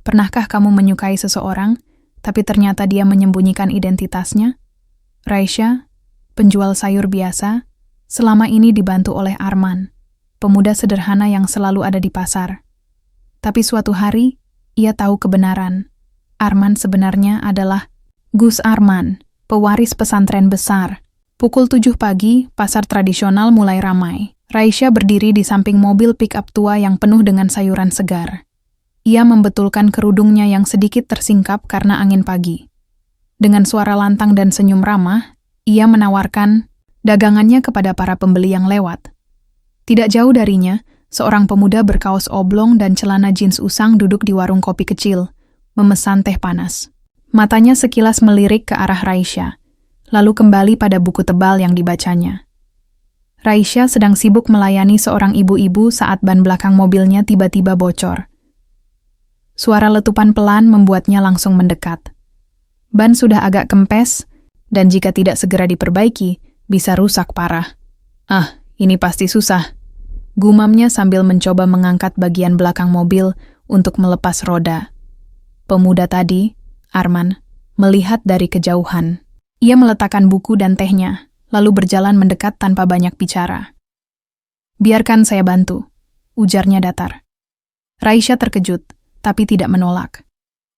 Pernahkah kamu menyukai seseorang, tapi ternyata dia menyembunyikan identitasnya? Raisya, penjual sayur biasa, selama ini dibantu oleh Arman, pemuda sederhana yang selalu ada di pasar. Tapi suatu hari, ia tahu kebenaran. Arman sebenarnya adalah Gus Arman, pewaris pesantren besar. Pukul 7 pagi, pasar tradisional mulai ramai. Raisya berdiri di samping mobil pick-up tua yang penuh dengan sayuran segar. Ia membetulkan kerudungnya yang sedikit tersingkap karena angin pagi. Dengan suara lantang dan senyum ramah, ia menawarkan dagangannya kepada para pembeli yang lewat. Tidak jauh darinya, seorang pemuda berkaos oblong dan celana jeans usang duduk di warung kopi kecil, memesan teh panas. Matanya sekilas melirik ke arah Raisya, lalu kembali pada buku tebal yang dibacanya. Raisya sedang sibuk melayani seorang ibu-ibu saat ban belakang mobilnya tiba-tiba bocor. Suara letupan pelan membuatnya langsung mendekat. Ban sudah agak kempes, dan jika tidak segera diperbaiki, bisa rusak parah. Ah, ini pasti susah. Gumamnya sambil mencoba mengangkat bagian belakang mobil untuk melepas roda. Pemuda tadi, Arman, melihat dari kejauhan. Ia meletakkan buku dan tehnya, lalu berjalan mendekat tanpa banyak bicara. "Biarkan saya bantu," ujarnya datar. Raisya terkejut, tapi tidak menolak.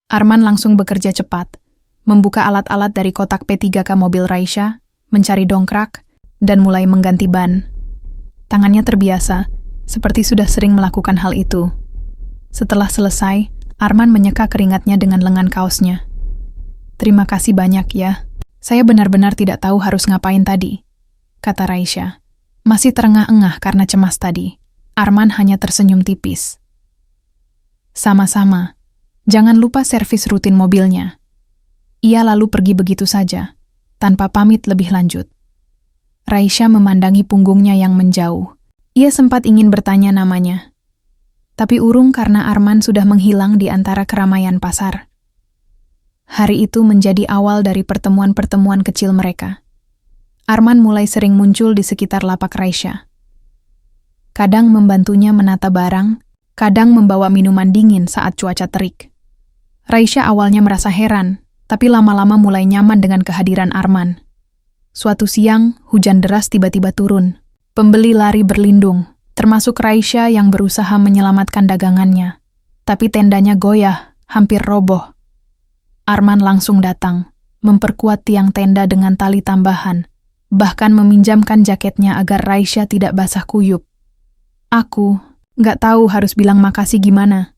Arman langsung bekerja cepat, membuka alat-alat dari kotak P3K mobil Raisya, mencari dongkrak, dan mulai mengganti ban. Tangannya terbiasa, seperti sudah sering melakukan hal itu. Setelah selesai, Arman menyeka keringatnya dengan lengan kaosnya. "Terima kasih banyak ya. Saya benar-benar tidak tahu harus ngapain tadi," kata Raisya. Masih terengah-engah karena cemas tadi. Arman hanya tersenyum tipis. "Sama-sama. Jangan lupa servis rutin mobilnya." Ia lalu pergi begitu saja, tanpa pamit lebih lanjut. Raisya memandangi punggungnya yang menjauh. Ia sempat ingin bertanya namanya, tapi urung karena Arman sudah menghilang di antara keramaian pasar. Hari itu menjadi awal dari pertemuan-pertemuan kecil mereka. Arman mulai sering muncul di sekitar lapak Raisya. Kadang membantunya menata barang, kadang membawa minuman dingin saat cuaca terik. Raisya awalnya merasa heran, tapi lama-lama mulai nyaman dengan kehadiran Arman. Suatu siang, hujan deras tiba-tiba turun. Pembeli lari berlindung, termasuk Raisya yang berusaha menyelamatkan dagangannya. Tapi tendanya goyah, hampir roboh. Arman langsung datang, memperkuat tiang tenda dengan tali tambahan, bahkan meminjamkan jaketnya agar Raisya tidak basah kuyup. "Aku nggak tahu harus bilang makasih gimana,"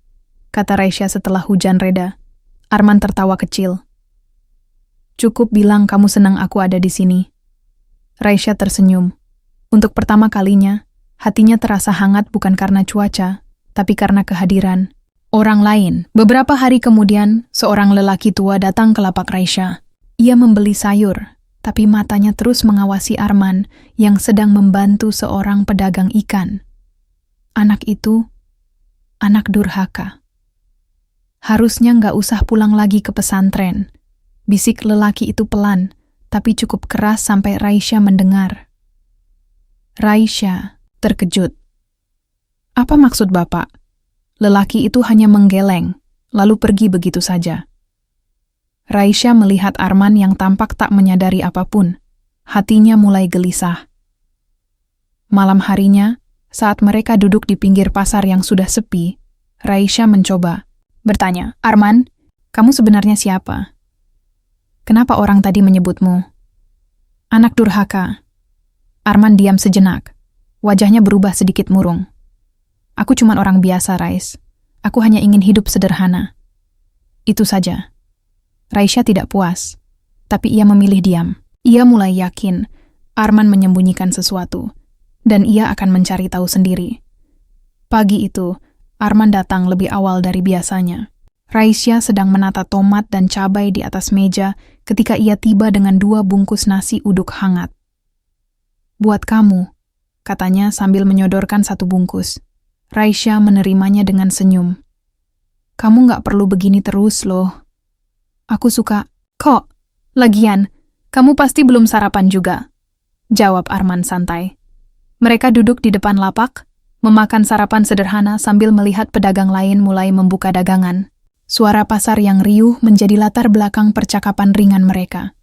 kata Raisya setelah hujan reda. Arman tertawa kecil. "Cukup bilang kamu senang aku ada di sini." Raisya tersenyum. Untuk pertama kalinya, hatinya terasa hangat bukan karena cuaca, tapi karena kehadiran orang lain. Beberapa hari kemudian, seorang lelaki tua datang ke lapak Raisya. Ia membeli sayur, tapi matanya terus mengawasi Arman yang sedang membantu seorang pedagang ikan. Anak itu, anak durhaka. "Harusnya nggak usah pulang lagi ke pesantren," bisik lelaki itu pelan, tapi cukup keras sampai Raisya mendengar. Raisya terkejut. "Apa maksud Bapak?" Lelaki itu hanya menggeleng, lalu pergi begitu saja. Raisya melihat Arman yang tampak tak menyadari apapun. Hatinya mulai gelisah. Malam harinya, saat mereka duduk di pinggir pasar yang sudah sepi, Raisya mencoba bertanya, "Arman, kamu sebenarnya siapa? Kenapa orang tadi menyebutmu anak durhaka?" Arman diam sejenak. Wajahnya berubah sedikit murung. "Aku cuma orang biasa, Rais. Aku hanya ingin hidup sederhana. Itu saja." Raisya tidak puas, tapi ia memilih diam. Ia mulai yakin Arman menyembunyikan sesuatu, dan ia akan mencari tahu sendiri. Pagi itu, Arman datang lebih awal dari biasanya. Raisya sedang menata tomat dan cabai di atas meja ketika ia tiba dengan 2 bungkus nasi uduk hangat. "Buat kamu," katanya sambil menyodorkan 1 bungkus. Raisya menerimanya dengan senyum. "Kamu nggak perlu begini terus loh. Aku suka." "Kok? Lagian, kamu pasti belum sarapan juga," jawab Arman santai. Mereka duduk di depan lapak, memakan sarapan sederhana sambil melihat pedagang lain mulai membuka dagangan. Suara pasar yang riuh menjadi latar belakang percakapan ringan mereka.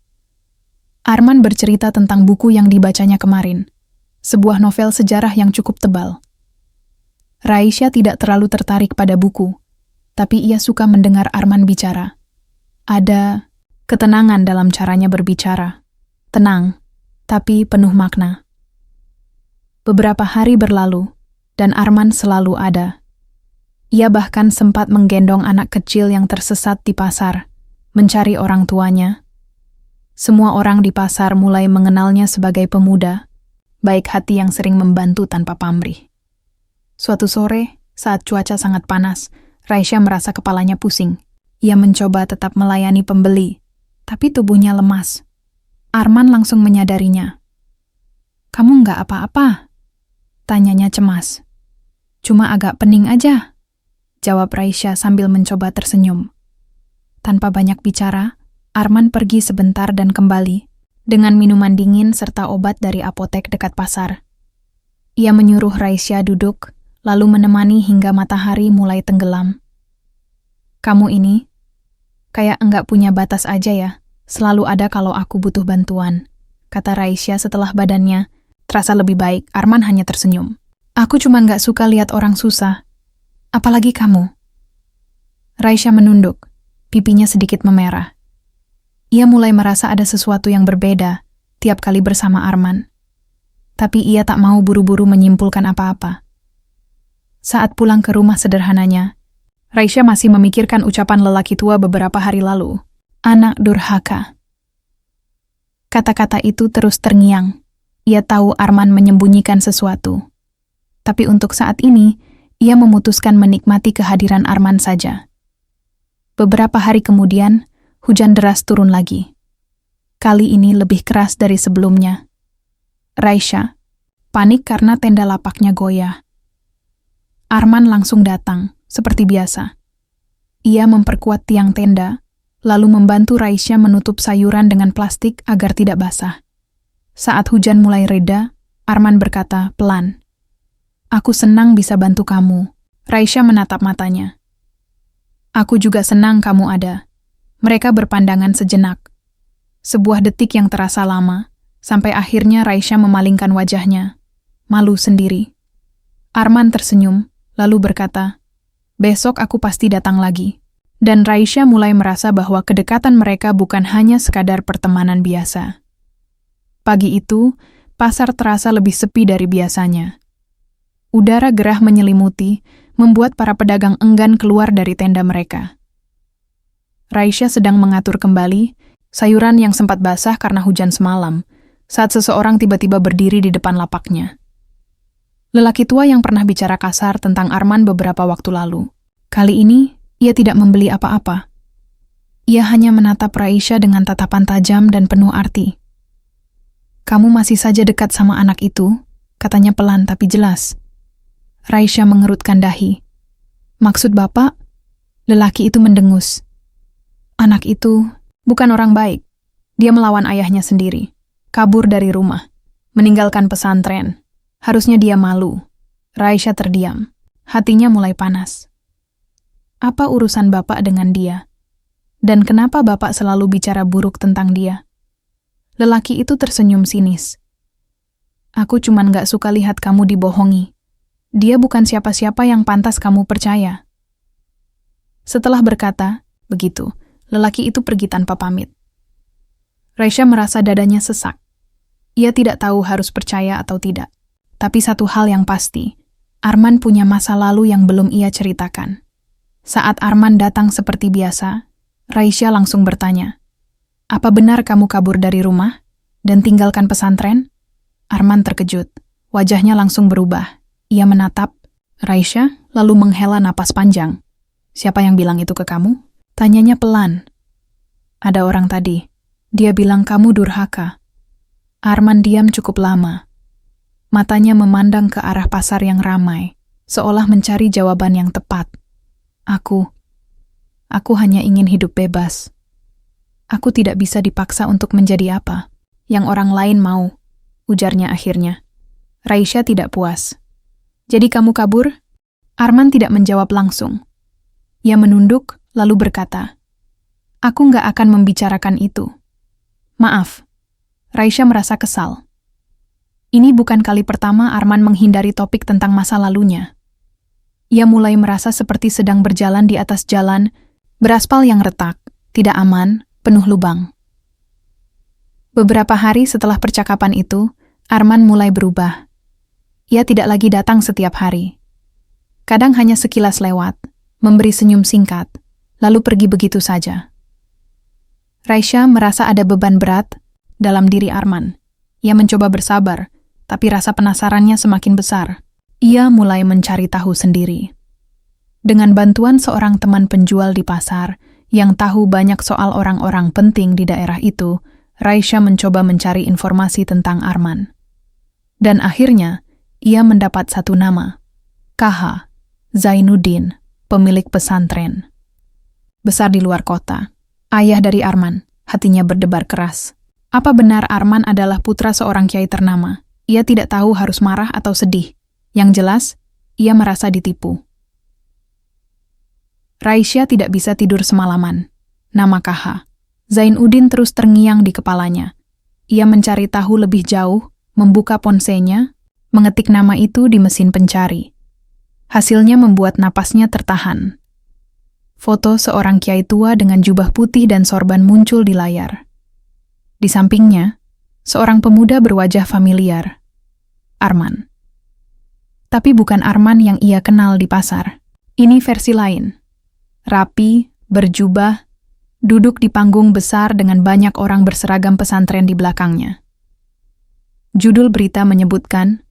Arman bercerita tentang buku yang dibacanya kemarin, sebuah novel sejarah yang cukup tebal. Raisya tidak terlalu tertarik pada buku, tapi ia suka mendengar Arman bicara. Ada ketenangan dalam caranya berbicara. Tenang, tapi penuh makna. Beberapa hari berlalu, dan Arman selalu ada. Ia bahkan sempat menggendong anak kecil yang tersesat di pasar, mencari orang tuanya. Semua orang di pasar mulai mengenalnya sebagai pemuda, baik hati yang sering membantu tanpa pamrih. Suatu sore, saat cuaca sangat panas, Raisya merasa kepalanya pusing. Ia mencoba tetap melayani pembeli, tapi tubuhnya lemas. Arman langsung menyadarinya. "Kamu nggak apa-apa?" tanyanya cemas. "Cuma agak pening aja," jawab Raisya sambil mencoba tersenyum. Tanpa banyak bicara, Arman pergi sebentar dan kembali, dengan minuman dingin serta obat dari apotek dekat pasar. Ia menyuruh Raisya duduk, lalu menemani hingga matahari mulai tenggelam. "Kamu ini, kayak enggak punya batas aja ya, selalu ada kalau aku butuh bantuan," kata Raisya setelah badannya terasa lebih baik. Arman hanya tersenyum. "Aku cuma enggak suka lihat orang susah. Apalagi kamu." Raisya menunduk, pipinya sedikit memerah. Ia mulai merasa ada sesuatu yang berbeda tiap kali bersama Arman. Tapi ia tak mau buru-buru menyimpulkan apa-apa. Saat pulang ke rumah sederhananya, Raisya masih memikirkan ucapan lelaki tua beberapa hari lalu. "Anak durhaka." Kata-kata itu terus terngiang. Ia tahu Arman menyembunyikan sesuatu. Tapi untuk saat ini, ia memutuskan menikmati kehadiran Arman saja. Beberapa hari kemudian, hujan deras turun lagi. Kali ini lebih keras dari sebelumnya. Raisya panik karena tenda lapaknya goyah. Arman langsung datang, seperti biasa. Ia memperkuat tiang tenda, lalu membantu Raisya menutup sayuran dengan plastik agar tidak basah. Saat hujan mulai reda, Arman berkata pelan, "Aku senang bisa bantu kamu." Raisya menatap matanya. "Aku juga senang kamu ada." Mereka berpandangan sejenak. Sebuah detik yang terasa lama, sampai akhirnya Raisya memalingkan wajahnya, malu sendiri. Arman tersenyum, lalu berkata, "Besok aku pasti datang lagi." Dan Raisya mulai merasa bahwa kedekatan mereka bukan hanya sekadar pertemanan biasa. Pagi itu, pasar terasa lebih sepi dari biasanya. Udara gerah menyelimuti, membuat para pedagang enggan keluar dari tenda mereka. Raisya sedang mengatur kembali sayuran yang sempat basah karena hujan semalam, saat seseorang tiba-tiba berdiri di depan lapaknya. Lelaki tua yang pernah bicara kasar tentang Arman beberapa waktu lalu. Kali ini, ia tidak membeli apa-apa. Ia hanya menatap Raisya dengan tatapan tajam dan penuh arti. "Kamu masih saja dekat sama anak itu," katanya pelan tapi jelas. Raisya mengerutkan dahi. "Maksud Bapak?" Lelaki itu mendengus. "Anak itu bukan orang baik. Dia melawan ayahnya sendiri, kabur dari rumah, meninggalkan pesantren. Harusnya dia malu." Raisya terdiam, hatinya mulai panas. Apa urusan Bapak dengan dia? Dan kenapa Bapak selalu bicara buruk tentang dia? Lelaki itu tersenyum sinis. "Aku cuman gak suka lihat kamu dibohongi. Dia bukan siapa-siapa yang pantas kamu percaya." Setelah berkata begitu, lelaki itu pergi tanpa pamit. Raisya merasa dadanya sesak. Ia tidak tahu harus percaya atau tidak. Tapi satu hal yang pasti, Arman punya masa lalu yang belum ia ceritakan. Saat Arman datang seperti biasa, Raisya langsung bertanya, "Apa benar kamu kabur dari rumah dan tinggalkan pesantren?" Arman terkejut. Wajahnya langsung berubah. Ia menatap Raisya, lalu menghela napas panjang. "Siapa yang bilang itu ke kamu?" Tanyanya pelan. "Ada orang tadi. Dia bilang kamu durhaka." Arman diam cukup lama. Matanya memandang ke arah pasar yang ramai, seolah mencari jawaban yang tepat. Aku hanya ingin hidup bebas. Aku tidak bisa dipaksa untuk menjadi apa yang orang lain mau," ujarnya akhirnya. Raisya tidak puas. "Jadi kamu kabur?" Arman tidak menjawab langsung. Ia menunduk, lalu berkata, "Aku nggak akan membicarakan itu." "Maaf." Raisya merasa kesal. Ini bukan kali pertama Arman menghindari topik tentang masa lalunya. Ia mulai merasa seperti sedang berjalan di atas jalan beraspal yang retak, tidak aman, penuh lubang. Beberapa hari setelah percakapan itu, Arman mulai berubah. Ia tidak lagi datang setiap hari. Kadang hanya sekilas lewat, memberi senyum singkat, lalu pergi begitu saja. Raisya merasa ada beban berat dalam diri Arman. Ia mencoba bersabar, tapi rasa penasarannya semakin besar. Ia mulai mencari tahu sendiri. Dengan bantuan seorang teman penjual di pasar yang tahu banyak soal orang-orang penting di daerah itu, Raisya mencoba mencari informasi tentang Arman. Dan akhirnya, ia mendapat satu nama, KH, Zainuddin, pemilik pesantren. Besar di luar kota. Ayah dari Arman, hatinya berdebar keras. Apa benar Arman adalah putra seorang kiai ternama? Ia tidak tahu harus marah atau sedih. Yang jelas, ia merasa ditipu. Raisya tidak bisa tidur semalaman. Nama KH, Zainuddin terus terngiang di kepalanya. Ia mencari tahu lebih jauh, membuka ponselnya, mengetik nama itu di mesin pencari. Hasilnya membuat napasnya tertahan. Foto seorang kiai tua dengan jubah putih dan sorban muncul di layar. Di sampingnya, seorang pemuda berwajah familiar, Arman. Tapi bukan Arman yang ia kenal di pasar. Ini versi lain. Rapi, berjubah, duduk di panggung besar dengan banyak orang berseragam pesantren di belakangnya. Judul berita menyebutkan,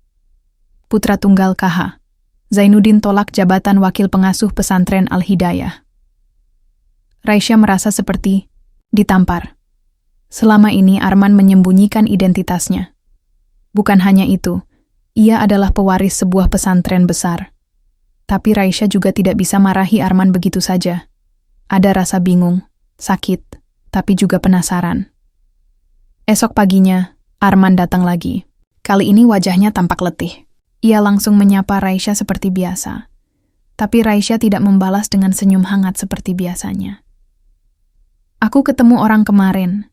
Putra Tunggal KH, Zainuddin tolak jabatan wakil pengasuh pesantren Al-Hidayah. Raisya merasa seperti ditampar. Selama ini Arman menyembunyikan identitasnya. Bukan hanya itu, ia adalah pewaris sebuah pesantren besar. Tapi Raisya juga tidak bisa marahi Arman begitu saja. Ada rasa bingung, sakit, tapi juga penasaran. Esok paginya, Arman datang lagi. Kali ini wajahnya tampak letih. Ia langsung menyapa Raisya seperti biasa. Tapi Raisya tidak membalas dengan senyum hangat seperti biasanya. "Aku ketemu orang kemarin,"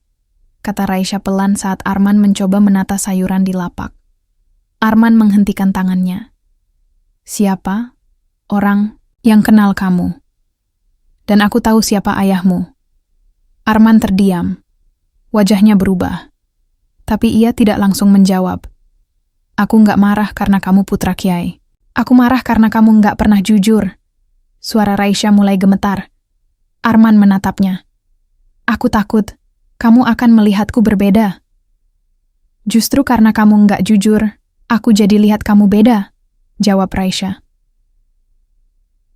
kata Raisya pelan saat Arman mencoba menata sayuran di lapak. Arman menghentikan tangannya. "Siapa?" "Orang yang kenal kamu. Dan aku tahu siapa ayahmu." Arman terdiam. Wajahnya berubah. Tapi ia tidak langsung menjawab. "Aku nggak marah karena kamu putra kiai. Aku marah karena kamu nggak pernah jujur." Suara Raisya mulai gemetar. Arman menatapnya. "Aku takut kamu akan melihatku berbeda." "Justru karena kamu nggak jujur, aku jadi lihat kamu beda," jawab Raisya.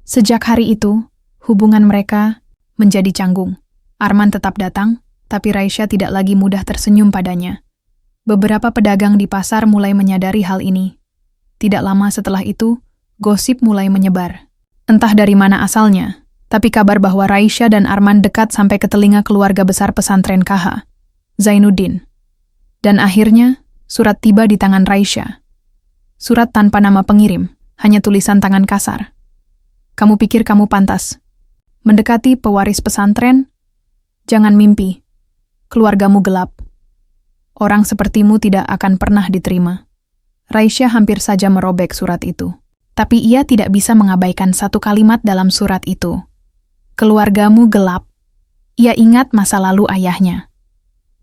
Sejak hari itu, hubungan mereka menjadi canggung. Arman tetap datang, tapi Raisya tidak lagi mudah tersenyum padanya. Beberapa pedagang di pasar mulai menyadari hal ini. Tidak lama setelah itu, gosip mulai menyebar. Entah dari mana asalnya, tapi kabar bahwa Raisya dan Arman dekat sampai ke telinga keluarga besar pesantren KH, Zainuddin. Dan akhirnya, surat tiba di tangan Raisya. Surat tanpa nama pengirim, hanya tulisan tangan kasar. "Kamu pikir kamu pantas mendekati pewaris pesantren? Jangan mimpi. Keluargamu gelap. Orang sepertimu tidak akan pernah diterima." Raisya hampir saja merobek surat itu. Tapi ia tidak bisa mengabaikan satu kalimat dalam surat itu. "Keluargamu gelap." Ia ingat masa lalu ayahnya.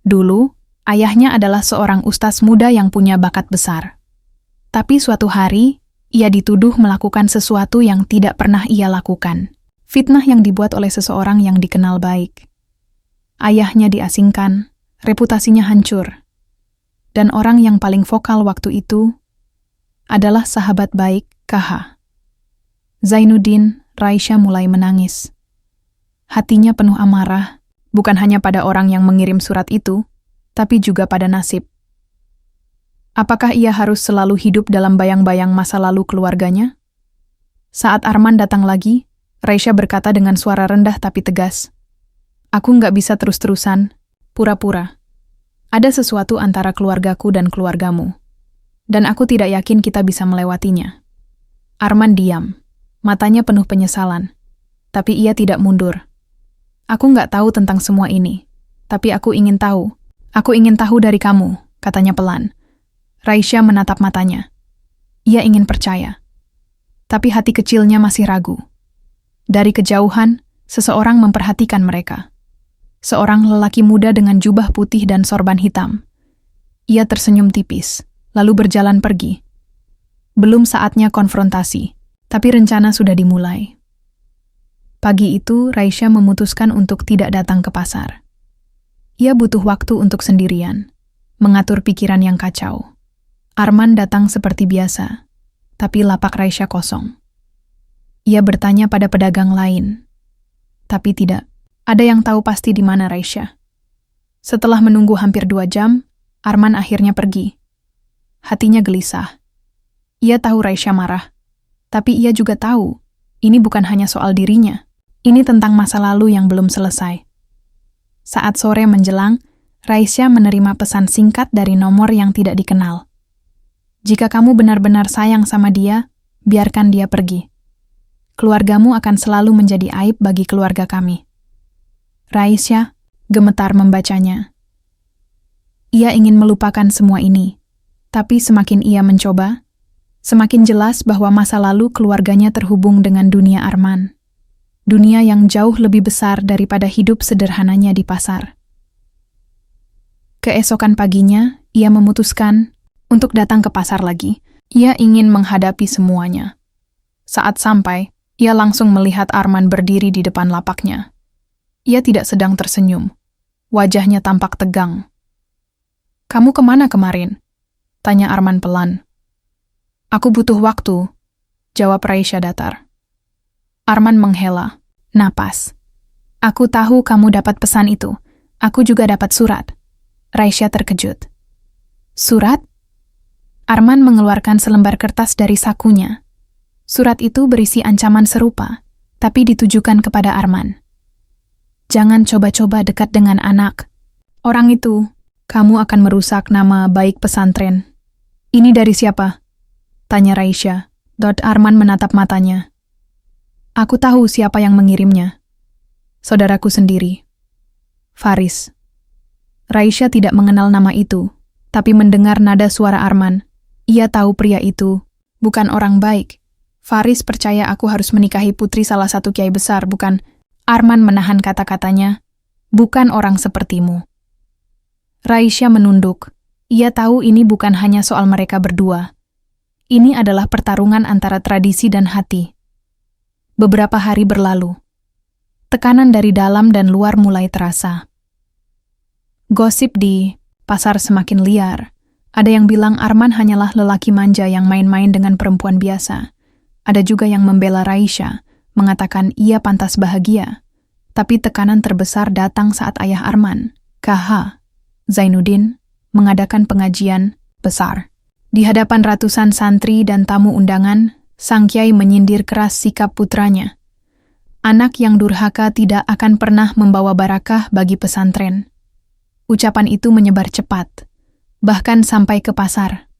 Dulu, ayahnya adalah seorang ustaz muda yang punya bakat besar. Tapi suatu hari, ia dituduh melakukan sesuatu yang tidak pernah ia lakukan. Fitnah yang dibuat oleh seseorang yang dikenal baik. Ayahnya diasingkan, reputasinya hancur. Dan orang yang paling vokal waktu itu adalah sahabat baik KH. Zainuddin. Raisya mulai menangis. Hatinya penuh amarah, bukan hanya pada orang yang mengirim surat itu, tapi juga pada nasib. Apakah ia harus selalu hidup dalam bayang-bayang masa lalu keluarganya? Saat Arman datang lagi, Raisya berkata dengan suara rendah tapi tegas, "Aku nggak bisa terus-terusan, pura-pura. Ada sesuatu antara keluargaku dan keluargamu. Dan aku tidak yakin kita bisa melewatinya." Arman diam, matanya penuh penyesalan. Tapi ia tidak mundur. Aku nggak tahu tentang semua ini. Tapi aku ingin tahu. Aku ingin tahu dari kamu, katanya pelan. Raisya menatap matanya. Ia ingin percaya. Tapi hati kecilnya masih ragu. Dari kejauhan, seseorang memperhatikan mereka. Seorang lelaki muda dengan jubah putih dan sorban hitam. Ia tersenyum tipis, lalu berjalan pergi. Belum saatnya konfrontasi, tapi rencana sudah dimulai. Pagi itu, Raisya memutuskan untuk tidak datang ke pasar. Ia butuh waktu untuk sendirian, mengatur pikiran yang kacau. Arman datang seperti biasa, tapi lapak Raisya kosong. Ia bertanya pada pedagang lain, tapi tidak ada yang tahu pasti di mana Raisya. Setelah menunggu hampir 2 jam, Arman akhirnya pergi. Hatinya gelisah. Ia tahu Raisya marah, tapi ia juga tahu ini bukan hanya soal dirinya. Ini tentang masa lalu yang belum selesai. Saat sore menjelang, Raisya menerima pesan singkat dari nomor yang tidak dikenal. Jika kamu benar-benar sayang sama dia, biarkan dia pergi. Keluargamu akan selalu menjadi aib bagi keluarga kami. Raisya gemetar membacanya. Ia ingin melupakan semua ini, tapi semakin ia mencoba, semakin jelas bahwa masa lalu keluarganya terhubung dengan dunia Arman. Dunia yang jauh lebih besar daripada hidup sederhananya di pasar. Keesokan paginya, ia memutuskan untuk datang ke pasar lagi. Ia ingin menghadapi semuanya. Saat sampai, ia langsung melihat Arman berdiri di depan lapaknya. Ia tidak sedang tersenyum. Wajahnya tampak tegang. "Kamu kemana kemarin?" tanya Arman pelan. "Aku butuh waktu," jawab Raisya datar. Arman menghela napas. "Aku tahu kamu dapat pesan itu. Aku juga dapat surat." Raisya terkejut. "Surat?" Arman mengeluarkan selembar kertas dari sakunya. Surat itu berisi ancaman serupa, tapi ditujukan kepada Arman. "Jangan coba-coba dekat dengan anak. Orang itu, kamu akan merusak nama baik pesantren." "Ini dari siapa?" tanya Raisya. Arman menatap matanya. "Aku tahu siapa yang mengirimnya. Saudaraku sendiri. Faris." Raisya tidak mengenal nama itu, tapi mendengar nada suara Arman, ia tahu pria itu bukan orang baik. "Faris percaya aku harus menikahi putri salah satu kiai besar, bukan?" Arman menahan kata-katanya, "Bukan orang sepertimu." Raisya menunduk. Ia tahu ini bukan hanya soal mereka berdua. Ini adalah pertarungan antara tradisi dan hati. Beberapa hari berlalu. Tekanan dari dalam dan luar mulai terasa. Gosip di pasar semakin liar. Ada yang bilang Arman hanyalah lelaki manja yang main-main dengan perempuan biasa. Ada juga yang membela Raisya, mengatakan ia pantas bahagia. Tapi tekanan terbesar datang saat ayah Arman, KH Zainuddin, mengadakan pengajian besar. Di hadapan ratusan santri dan tamu undangan, sang kiai menyindir keras sikap putranya. Anak yang durhaka tidak akan pernah membawa barakah bagi pesantren. Ucapan itu menyebar cepat, bahkan sampai ke pasar.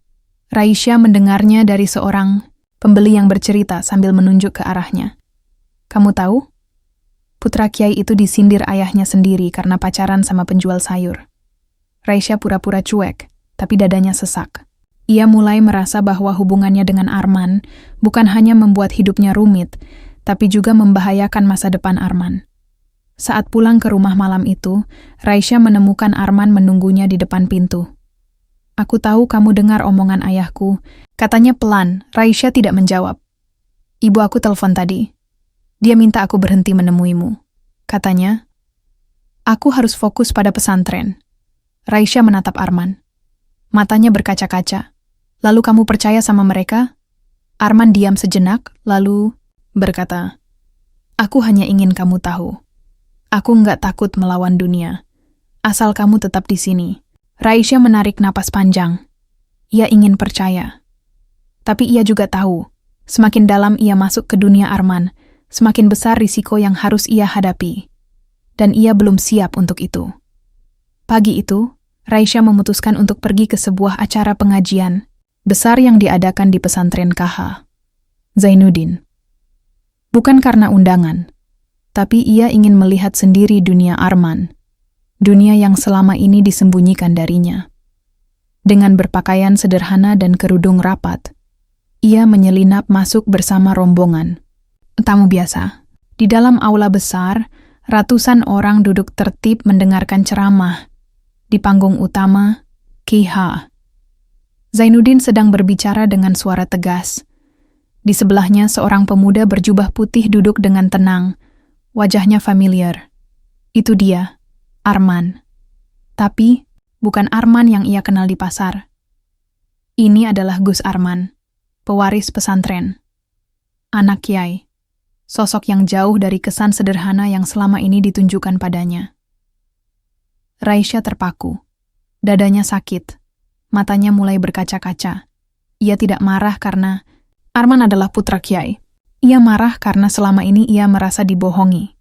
Raisya mendengarnya dari seorang pembeli yang bercerita sambil menunjuk ke arahnya. "Kamu tahu? Putra kiai itu disindir ayahnya sendiri karena pacaran sama penjual sayur." Raisya pura-pura cuek, tapi dadanya sesak. Ia mulai merasa bahwa hubungannya dengan Arman bukan hanya membuat hidupnya rumit, tapi juga membahayakan masa depan Arman. Saat pulang ke rumah malam itu, Raisya menemukan Arman menunggunya di depan pintu. "Aku tahu kamu dengar omongan ayahku," katanya pelan. Raisya tidak menjawab. "Ibu aku telepon tadi. Dia minta aku berhenti menemuimu," katanya. "Aku harus fokus pada pesantren." Raisya menatap Arman. Matanya berkaca-kaca. "Lalu kamu percaya sama mereka?" Arman diam sejenak, lalu berkata, "Aku hanya ingin kamu tahu. Aku nggak takut melawan dunia. Asal kamu tetap di sini." Raisya menarik napas panjang. Ia ingin percaya. Tapi ia juga tahu, semakin dalam ia masuk ke dunia Arman, semakin besar risiko yang harus ia hadapi. Dan ia belum siap untuk itu. Pagi itu, Raisya memutuskan untuk pergi ke sebuah acara pengajian besar yang diadakan di pesantren KH Zainuddin. Bukan karena undangan, tapi ia ingin melihat sendiri dunia Arman, dunia yang selama ini disembunyikan darinya. Dengan berpakaian sederhana dan kerudung rapat, ia menyelinap masuk bersama rombongan tamu biasa. Di dalam aula besar, ratusan orang duduk tertib mendengarkan ceramah. Di panggung utama, Kiha. Zainuddin sedang berbicara dengan suara tegas. Di sebelahnya seorang pemuda berjubah putih duduk dengan tenang, wajahnya familiar. Itu dia, Arman. Tapi, bukan Arman yang ia kenal di pasar. Ini adalah Gus Arman, pewaris pesantren. Anak kiai, sosok yang jauh dari kesan sederhana yang selama ini ditunjukkan padanya. Raisya terpaku. Dadanya sakit. Matanya mulai berkaca-kaca. Ia tidak marah karena Arman adalah putra kiai. Ia marah karena selama ini ia merasa dibohongi.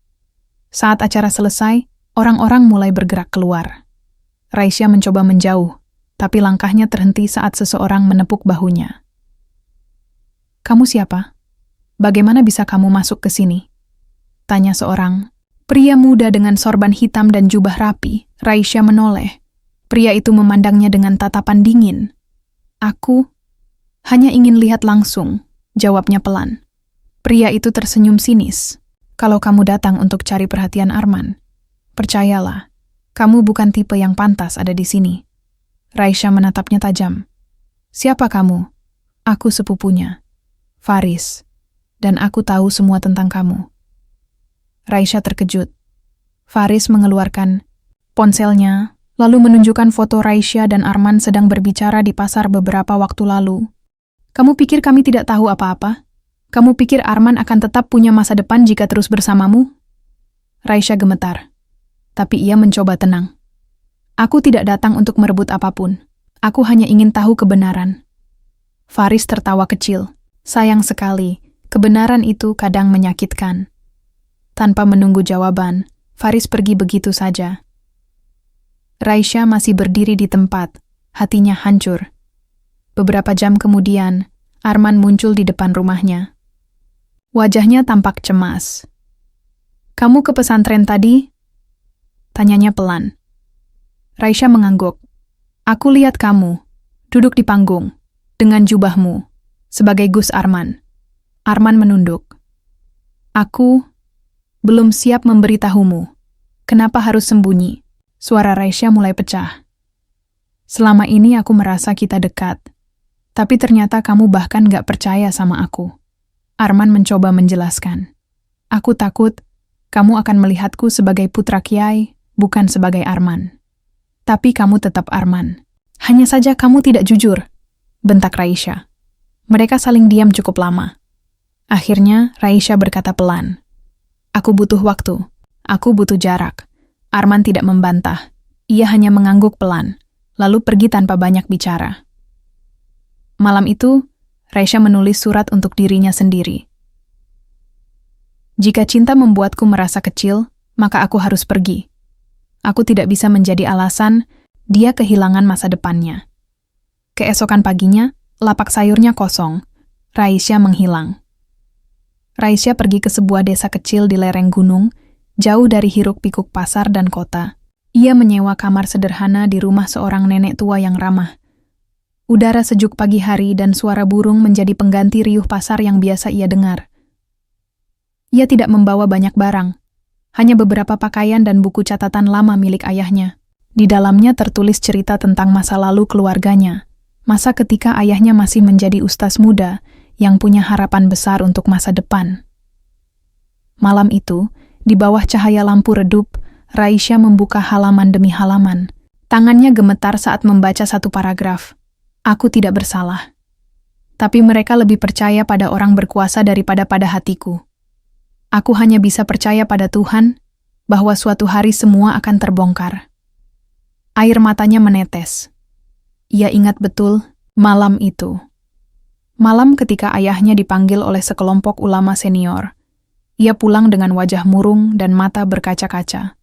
Saat acara selesai, orang-orang mulai bergerak keluar. Raisya mencoba menjauh, tapi langkahnya terhenti saat seseorang menepuk bahunya. "Kamu siapa? Bagaimana bisa kamu masuk ke sini?" tanya seorang pria muda dengan sorban hitam dan jubah rapi. Raisya menoleh. Pria itu memandangnya dengan tatapan dingin. "Aku hanya ingin lihat langsung," jawabnya pelan. Pria itu tersenyum sinis. "Kalau kamu datang untuk cari perhatian Arman, percayalah, kamu bukan tipe yang pantas ada di sini." Raisya menatapnya tajam. "Siapa kamu?" "Aku sepupunya, Faris, dan aku tahu semua tentang kamu." Raisya terkejut. Faris mengeluarkan ponselnya, lalu menunjukkan foto Raisya dan Arman sedang berbicara di pasar beberapa waktu lalu. "Kamu pikir kami tidak tahu apa-apa? Kamu pikir Arman akan tetap punya masa depan jika terus bersamamu?" Raisya gemetar, tapi ia mencoba tenang. "Aku tidak datang untuk merebut apapun. Aku hanya ingin tahu kebenaran." Faris tertawa kecil. Sayang sekali, kebenaran itu kadang menyakitkan. Tanpa menunggu jawaban, Faris pergi begitu saja. Raisya masih berdiri di tempat, hatinya hancur. Beberapa jam kemudian, Arman muncul di depan rumahnya. Wajahnya tampak cemas. "Kamu ke pesantren tadi?" tanyanya pelan. Raisya mengangguk. "Aku lihat kamu, duduk di panggung, dengan jubahmu, sebagai Gus Arman." Arman menunduk. "Aku belum siap memberitahumu. Kenapa harus sembunyi?" Suara Raisya mulai pecah. "Selama ini aku merasa kita dekat, tapi ternyata kamu bahkan gak percaya sama aku." Arman mencoba menjelaskan. "Aku takut kamu akan melihatku sebagai putra kiai, bukan sebagai Arman." "Tapi kamu tetap Arman. Hanya saja kamu tidak jujur," bentak Raisya. Mereka saling diam cukup lama. Akhirnya Raisya berkata pelan, "Aku butuh waktu. Aku butuh jarak." Arman tidak membantah. Ia hanya mengangguk pelan, lalu pergi tanpa banyak bicara. Malam itu, Raisya menulis surat untuk dirinya sendiri. "Jika cinta membuatku merasa kecil, maka aku harus pergi. Aku tidak bisa menjadi alasan dia kehilangan masa depannya." Keesokan paginya, lapak sayurnya kosong. Raisya menghilang. Raisya pergi ke sebuah desa kecil di lereng gunung, jauh dari hiruk-pikuk pasar dan kota. Ia menyewa kamar sederhana di rumah seorang nenek tua yang ramah. Udara sejuk pagi hari dan suara burung menjadi pengganti riuh pasar yang biasa ia dengar. Ia tidak membawa banyak barang, hanya beberapa pakaian dan buku catatan lama milik ayahnya. Di dalamnya tertulis cerita tentang masa lalu keluarganya, masa ketika ayahnya masih menjadi ustaz muda yang punya harapan besar untuk masa depan. Malam itu, di bawah cahaya lampu redup, Raisya membuka halaman demi halaman. Tangannya gemetar saat membaca satu paragraf. "Aku tidak bersalah. Tapi mereka lebih percaya pada orang berkuasa daripada pada hatiku. Aku hanya bisa percaya pada Tuhan, bahwa suatu hari semua akan terbongkar." Air matanya menetes. Ia ingat betul malam itu. Malam ketika ayahnya dipanggil oleh sekelompok ulama senior. Ia pulang dengan wajah murung dan mata berkaca-kaca.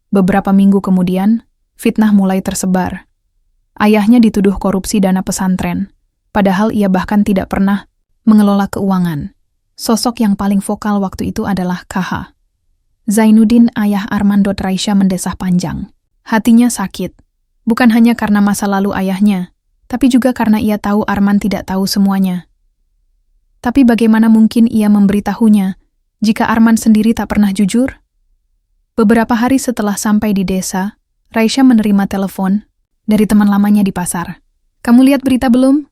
Beberapa minggu kemudian, fitnah mulai tersebar. Ayahnya dituduh korupsi dana pesantren, padahal ia bahkan tidak pernah mengelola keuangan. Sosok yang paling vokal waktu itu adalah KH. Zainuddin, ayah Arman. Raisya mendesah panjang. Hatinya sakit. Bukan hanya karena masa lalu ayahnya, tapi juga karena ia tahu Arman tidak tahu semuanya. Tapi bagaimana mungkin ia memberitahunya jika Arman sendiri tak pernah jujur? Beberapa hari setelah sampai di desa, Raisya menerima telepon dari teman lamanya di pasar. "Kamu lihat berita belum?"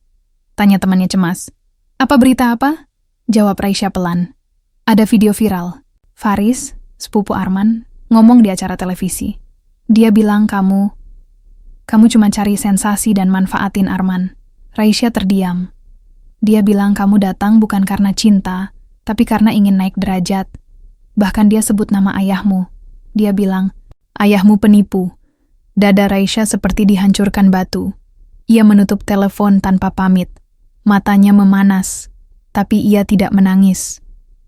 tanya temannya cemas. "Apa berita apa?" jawab Raisya pelan. "Ada video viral. Faris, sepupu Arman, ngomong di acara televisi. Dia bilang kamu cuma cari sensasi dan manfaatin Arman." Raisya terdiam. "Dia bilang kamu datang bukan karena cinta, tapi karena ingin naik derajat. Bahkan dia sebut nama ayahmu. Dia bilang, ayahmu penipu." Dada Raisya seperti dihancurkan batu. Ia menutup telepon tanpa pamit. Matanya memanas, tapi ia tidak menangis.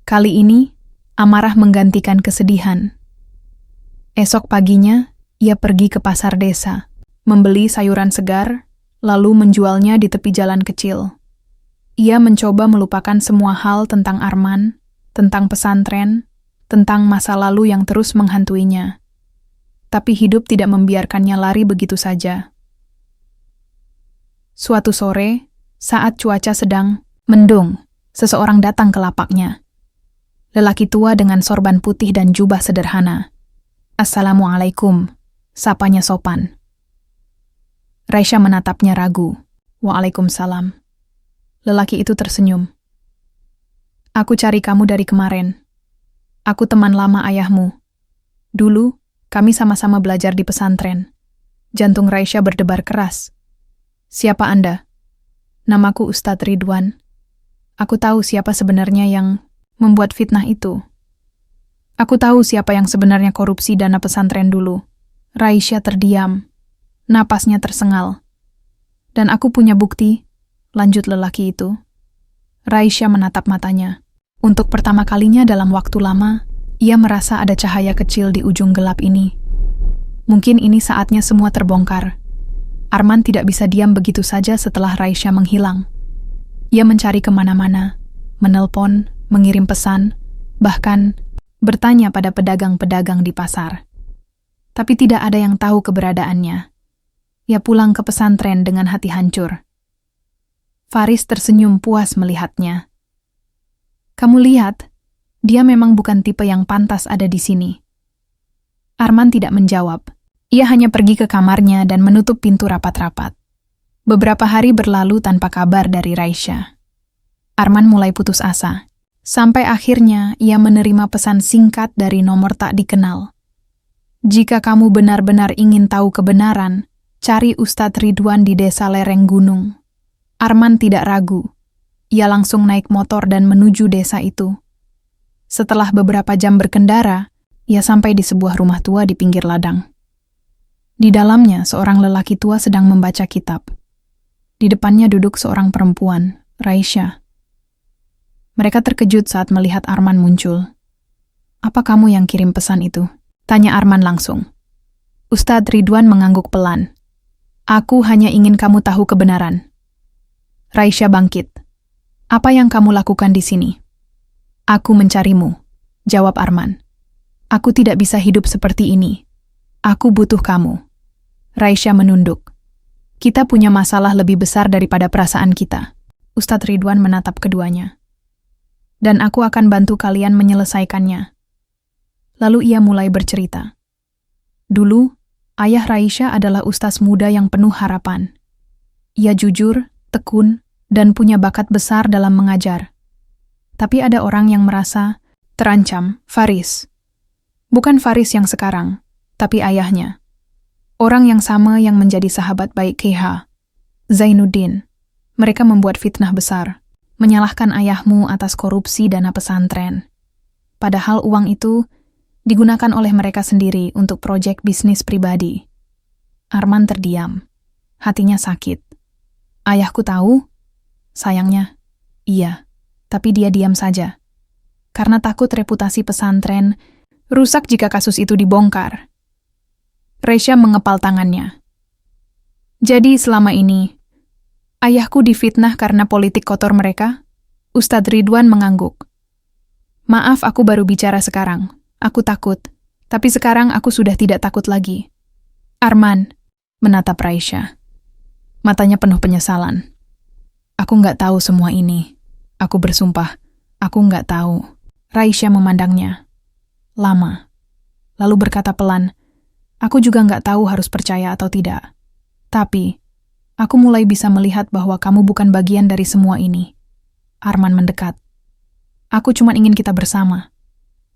Kali ini, amarah menggantikan kesedihan. Esok paginya, ia pergi ke pasar desa, membeli sayuran segar, lalu menjualnya di tepi jalan kecil. Ia mencoba melupakan semua hal tentang Arman, tentang pesantren, tentang masa lalu yang terus menghantuinya. Tapi hidup tidak membiarkannya lari begitu saja. Suatu sore, saat cuaca sedang mendung, seseorang datang ke lapaknya. Lelaki tua dengan sorban putih dan jubah sederhana. "Assalamualaikum," sapanya sopan. Raisya menatapnya ragu. "Waalaikumsalam." Lelaki itu tersenyum. "Aku cari kamu dari kemarin. Aku teman lama ayahmu. Dulu, kami sama-sama belajar di pesantren." Jantung Raisya berdebar keras. "Siapa Anda?" "Namaku Ustadz Ridwan. Aku tahu siapa sebenarnya yang membuat fitnah itu. Aku tahu siapa yang sebenarnya korupsi dana pesantren dulu." Raisya terdiam. Napasnya tersengal. "Dan aku punya bukti," lanjut lelaki itu. Raisya menatap matanya. Untuk pertama kalinya dalam waktu lama, ia merasa ada cahaya kecil di ujung gelap ini. Mungkin ini saatnya semua terbongkar. Arman tidak bisa diam begitu saja setelah Raisya menghilang. Ia mencari kemana-mana, menelpon, mengirim pesan, bahkan bertanya pada pedagang-pedagang di pasar. Tapi tidak ada yang tahu keberadaannya. Ia pulang ke pesantren dengan hati hancur. Faris tersenyum puas melihatnya. "Kamu lihat, dia memang bukan tipe yang pantas ada di sini." Arman tidak menjawab. Ia hanya pergi ke kamarnya dan menutup pintu rapat-rapat. Beberapa hari berlalu tanpa kabar dari Raisya. Arman mulai putus asa. Sampai akhirnya ia menerima pesan singkat dari nomor tak dikenal. "Jika kamu benar-benar ingin tahu kebenaran, cari Ustadz Ridwan di desa lereng gunung." Arman tidak ragu. Ia langsung naik motor dan menuju desa itu. Setelah beberapa jam berkendara, ia sampai di sebuah rumah tua di pinggir ladang. Di dalamnya, seorang lelaki tua sedang membaca kitab. Di depannya duduk seorang perempuan, Raisya. Mereka terkejut saat melihat Arman muncul. "Apa kamu yang kirim pesan itu?" tanya Arman langsung. Ustadz Ridwan mengangguk pelan. "Aku hanya ingin kamu tahu kebenaran." Raisya bangkit. "Apa yang kamu lakukan di sini?" "Aku mencarimu," jawab Arman. "Aku tidak bisa hidup seperti ini. Aku butuh kamu." Raisya menunduk. "Kita punya masalah lebih besar daripada perasaan kita." Ustadz Ridwan menatap keduanya. "Dan aku akan bantu kalian menyelesaikannya." Lalu ia mulai bercerita. Dulu, ayah Raisya adalah ustaz muda yang penuh harapan. Ia jujur, tekun, dan punya bakat besar dalam mengajar. Tapi ada orang yang merasa terancam, Faris. Bukan Faris yang sekarang, tapi ayahnya. Orang yang sama yang menjadi sahabat baik KH, Zainuddin. Mereka membuat fitnah besar, menyalahkan ayahmu atas korupsi dana pesantren. Padahal uang itu digunakan oleh mereka sendiri untuk proyek bisnis pribadi. Arman terdiam. Hatinya sakit. Ayahku tahu? Sayangnya, iya. Tapi dia diam saja. Karena takut reputasi pesantren rusak jika kasus itu dibongkar. Raisya mengepal tangannya. Jadi selama ini, ayahku difitnah karena politik kotor mereka? Ustadz Ridwan mengangguk. Maaf, aku baru bicara sekarang. Aku takut, tapi sekarang aku sudah tidak takut lagi. Arman, menatap Raisya. Matanya penuh penyesalan. Aku nggak tahu semua ini. Aku bersumpah, aku nggak tahu. Raisya memandangnya. Lama. Lalu berkata pelan, aku juga nggak tahu harus percaya atau tidak. Tapi, aku mulai bisa melihat bahwa kamu bukan bagian dari semua ini. Arman mendekat. Aku cuma ingin kita bersama.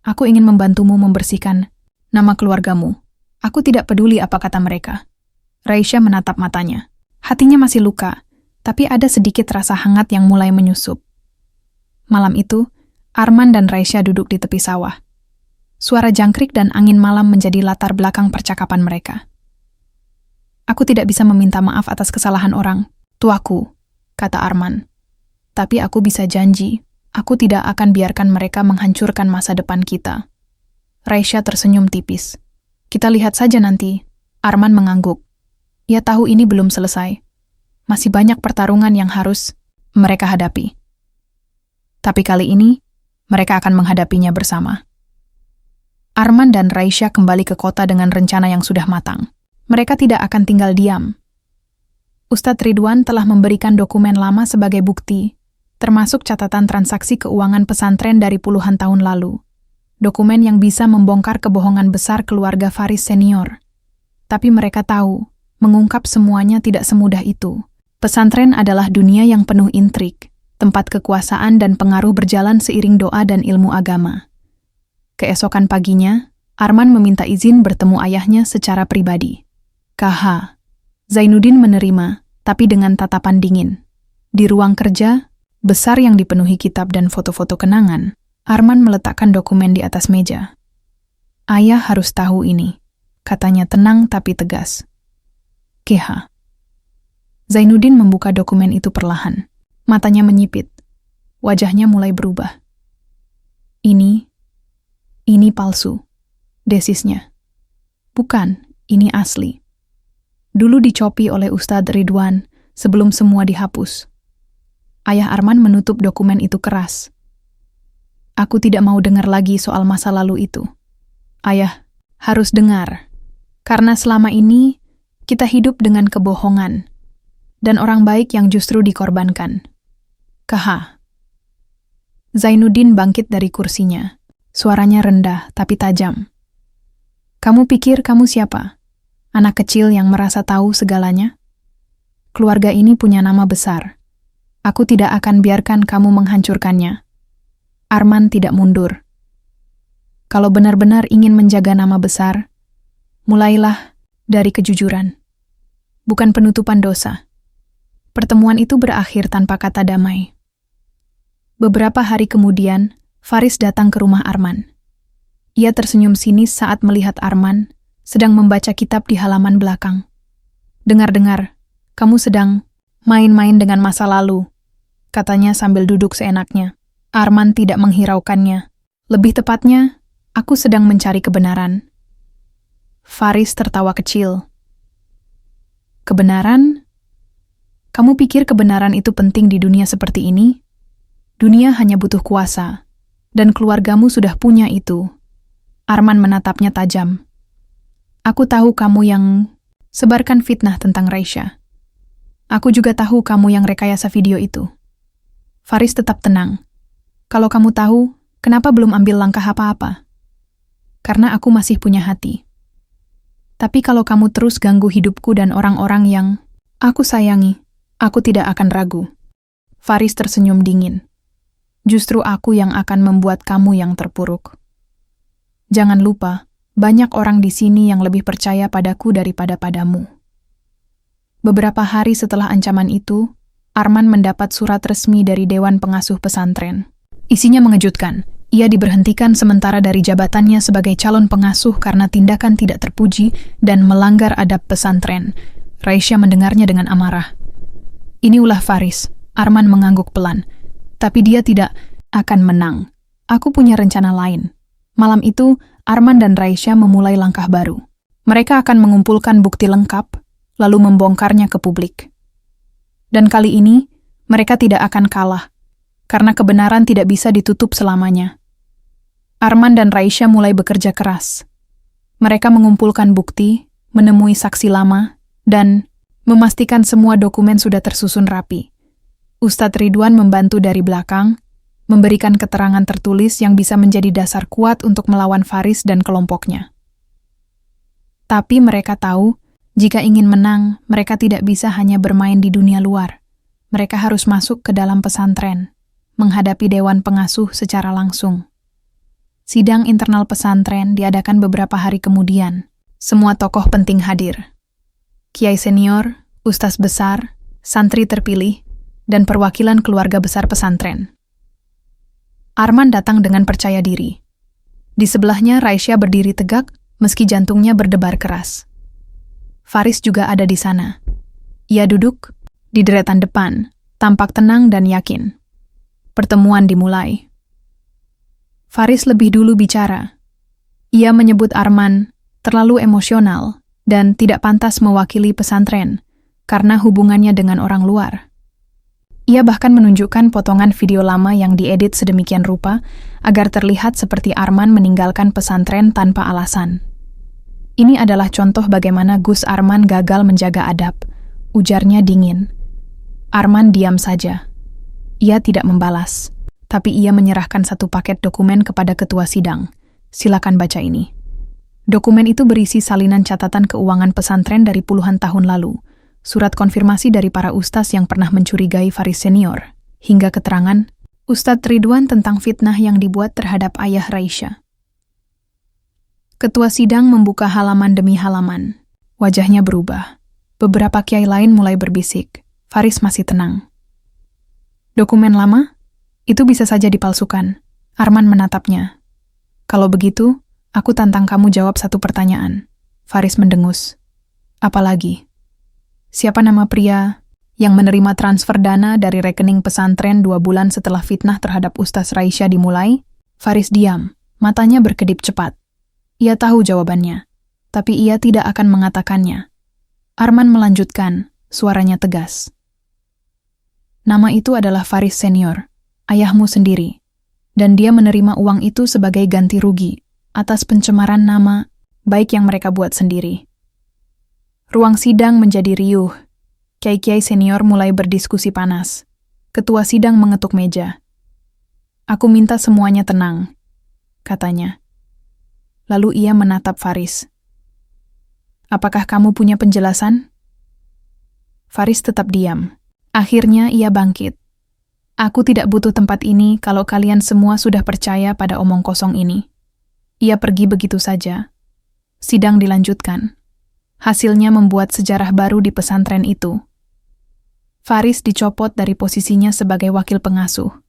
Aku ingin membantumu membersihkan nama keluargamu. Aku tidak peduli apa kata mereka. Raisya menatap matanya. Hatinya masih luka, tapi ada sedikit rasa hangat yang mulai menyusup. Malam itu, Arman dan Raisya duduk di tepi sawah. Suara jangkrik dan angin malam menjadi latar belakang percakapan mereka. Aku tidak bisa meminta maaf atas kesalahan orang, tuaku, kata Arman. Tapi aku bisa janji, aku tidak akan biarkan mereka menghancurkan masa depan kita. Raisya tersenyum tipis. Kita lihat saja nanti. Arman mengangguk. Ia tahu ini belum selesai. Masih banyak pertarungan yang harus mereka hadapi. Tapi kali ini, mereka akan menghadapinya bersama. Arman dan Raisya kembali ke kota dengan rencana yang sudah matang. Mereka tidak akan tinggal diam. Ustadz Ridwan telah memberikan dokumen lama sebagai bukti, termasuk catatan transaksi keuangan pesantren dari puluhan tahun lalu. Dokumen yang bisa membongkar kebohongan besar keluarga Faris senior. Tapi mereka tahu, mengungkap semuanya tidak semudah itu. Pesantren adalah dunia yang penuh intrik, tempat kekuasaan dan pengaruh berjalan seiring doa dan ilmu agama. Keesokan paginya, Arman meminta izin bertemu ayahnya secara pribadi. KH. Zainuddin menerima, tapi dengan tatapan dingin. Di ruang kerja, besar yang dipenuhi kitab dan foto-foto kenangan, Arman meletakkan dokumen di atas meja. Ayah harus tahu ini, katanya tenang tapi tegas. KH. Zainuddin membuka dokumen itu perlahan. Matanya menyipit. Wajahnya mulai berubah. Ini palsu. Desisnya. Bukan, ini asli. Dulu dicopi oleh Ustadz Ridwan sebelum semua dihapus. Ayah Arman menutup dokumen itu keras. Aku tidak mau dengar lagi soal masa lalu itu. Ayah, harus dengar. Karena selama ini, kita hidup dengan kebohongan. Dan orang baik yang justru dikorbankan. KH. Zainuddin bangkit dari kursinya. Suaranya rendah tapi tajam. Kamu pikir kamu siapa? Anak kecil yang merasa tahu segalanya? Keluarga ini punya nama besar. Aku tidak akan biarkan kamu menghancurkannya. Arman tidak mundur. Kalau benar-benar ingin menjaga nama besar, mulailah dari kejujuran. Bukan penutupan dosa. Pertemuan itu berakhir tanpa kata damai. Beberapa hari kemudian, Faris datang ke rumah Arman. Ia tersenyum sinis saat melihat Arman sedang membaca kitab di halaman belakang. Dengar-dengar, kamu sedang main-main dengan masa lalu, katanya sambil duduk seenaknya. Arman tidak menghiraukannya. Lebih tepatnya, aku sedang mencari kebenaran. Faris tertawa kecil. Kebenaran? Kamu pikir kebenaran itu penting di dunia seperti ini? Dunia hanya butuh kuasa. Dan keluargamu sudah punya itu. Arman menatapnya tajam. Aku tahu kamu yang sebarkan fitnah tentang Raisya. Aku juga tahu kamu yang rekayasa video itu. Faris tetap tenang. Kalau kamu tahu, kenapa belum ambil langkah apa-apa? Karena aku masih punya hati. Tapi kalau kamu terus ganggu hidupku dan orang-orang yang aku sayangi, aku tidak akan ragu. Faris tersenyum dingin. Justru aku yang akan membuat kamu yang terpuruk. Jangan lupa, banyak orang di sini yang lebih percaya padaku daripada padamu. Beberapa hari setelah ancaman itu, Arman mendapat surat resmi dari Dewan Pengasuh Pesantren. Isinya mengejutkan. Ia diberhentikan sementara dari jabatannya sebagai calon pengasuh karena tindakan tidak terpuji dan melanggar adab pesantren. Raisya mendengarnya dengan amarah. Ini ulah Faris. Arman mengangguk pelan. Tapi dia tidak akan menang. Aku punya rencana lain. Malam itu, Arman dan Raisya memulai langkah baru. Mereka akan mengumpulkan bukti lengkap, lalu membongkarnya ke publik. Dan kali ini, mereka tidak akan kalah, karena kebenaran tidak bisa ditutup selamanya. Arman dan Raisya mulai bekerja keras. Mereka mengumpulkan bukti, menemui saksi lama, dan memastikan semua dokumen sudah tersusun rapi. Ustadz Ridwan membantu dari belakang, memberikan keterangan tertulis yang bisa menjadi dasar kuat untuk melawan Faris dan kelompoknya. Tapi mereka tahu, jika ingin menang, mereka tidak bisa hanya bermain di dunia luar. Mereka harus masuk ke dalam pesantren, menghadapi dewan pengasuh secara langsung. Sidang internal pesantren diadakan beberapa hari kemudian. Semua tokoh penting hadir. Kiai senior, ustaz besar, santri terpilih, dan perwakilan keluarga besar pesantren. Arman datang dengan percaya diri. Di sebelahnya Raisya berdiri tegak meski jantungnya berdebar keras. Faris juga ada di sana. Ia duduk di deretan depan, tampak tenang dan yakin. Pertemuan dimulai. Faris lebih dulu bicara. Ia menyebut Arman terlalu emosional dan tidak pantas mewakili pesantren karena hubungannya dengan orang luar. Ia bahkan menunjukkan potongan video lama yang diedit sedemikian rupa agar terlihat seperti Arman meninggalkan pesantren tanpa alasan. Ini adalah contoh bagaimana Gus Arman gagal menjaga adab, ujarnya dingin. Arman diam saja. Ia tidak membalas. Tapi ia menyerahkan satu paket dokumen kepada ketua sidang. Silakan baca ini. Dokumen itu berisi salinan catatan keuangan pesantren dari puluhan tahun lalu, surat konfirmasi dari para ustaz yang pernah mencurigai Faris senior, hingga keterangan Ustadz Ridwan tentang fitnah yang dibuat terhadap ayah Raisya. Ketua sidang membuka halaman demi halaman. Wajahnya berubah. Beberapa kiai lain mulai berbisik. Faris masih tenang. Dokumen lama? Itu bisa saja dipalsukan. Arman menatapnya. Kalau begitu, aku tantang kamu jawab satu pertanyaan. Faris mendengus. Apalagi? Siapa nama pria yang menerima transfer dana dari rekening pesantren 2 bulan setelah fitnah terhadap Ustaz Raisya dimulai? Faris diam, matanya berkedip cepat. Ia tahu jawabannya, tapi ia tidak akan mengatakannya. Arman melanjutkan, suaranya tegas. Nama itu adalah Faris senior. Ayahmu sendiri, dan dia menerima uang itu sebagai ganti rugi atas pencemaran nama baik yang mereka buat sendiri. Ruang sidang menjadi riuh. Kiai-kiai senior mulai berdiskusi panas. Ketua sidang mengetuk meja. Aku minta semuanya tenang, katanya. Lalu ia menatap Faris. Apakah kamu punya penjelasan? Faris tetap diam. Akhirnya ia bangkit. Aku tidak butuh tempat ini kalau kalian semua sudah percaya pada omong kosong ini. Ia pergi begitu saja. Sidang dilanjutkan. Hasilnya membuat sejarah baru di pesantren itu. Faris dicopot dari posisinya sebagai wakil pengasuh.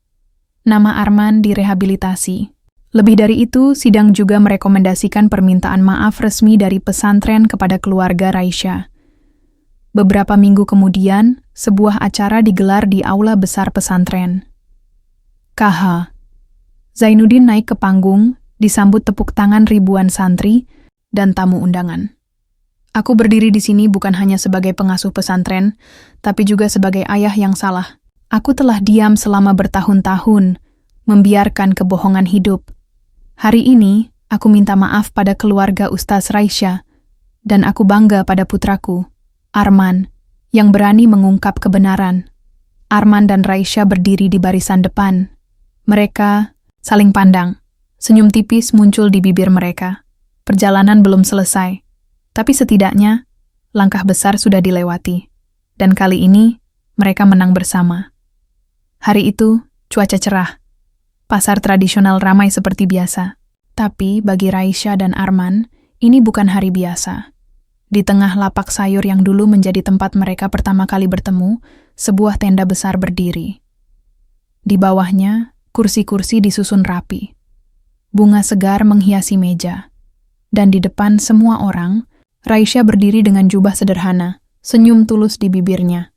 Nama Arman direhabilitasi. Lebih dari itu, sidang juga merekomendasikan permintaan maaf resmi dari pesantren kepada keluarga Raisya. Beberapa minggu kemudian, sebuah acara digelar di aula besar pesantren. KH. Zainuddin naik ke panggung, disambut tepuk tangan ribuan santri dan tamu undangan. Aku berdiri di sini bukan hanya sebagai pengasuh pesantren, tapi juga sebagai ayah yang salah. Aku telah diam selama bertahun-tahun, membiarkan kebohongan hidup. Hari ini, aku minta maaf pada keluarga Ustaz Raisya, dan aku bangga pada putraku, Arman, yang berani mengungkap kebenaran. Arman dan Raisya berdiri di barisan depan. Mereka saling pandang. Senyum tipis muncul di bibir mereka. Perjalanan belum selesai. Tapi setidaknya, langkah besar sudah dilewati. Dan kali ini, mereka menang bersama. Hari itu, cuaca cerah. Pasar tradisional ramai seperti biasa. Tapi bagi Raisya dan Arman, ini bukan hari biasa. Di tengah lapak sayur yang dulu menjadi tempat mereka pertama kali bertemu, sebuah tenda besar berdiri. Di bawahnya, kursi-kursi disusun rapi. Bunga segar menghiasi meja. Dan di depan semua orang, Raisya berdiri dengan jubah sederhana, senyum tulus di bibirnya.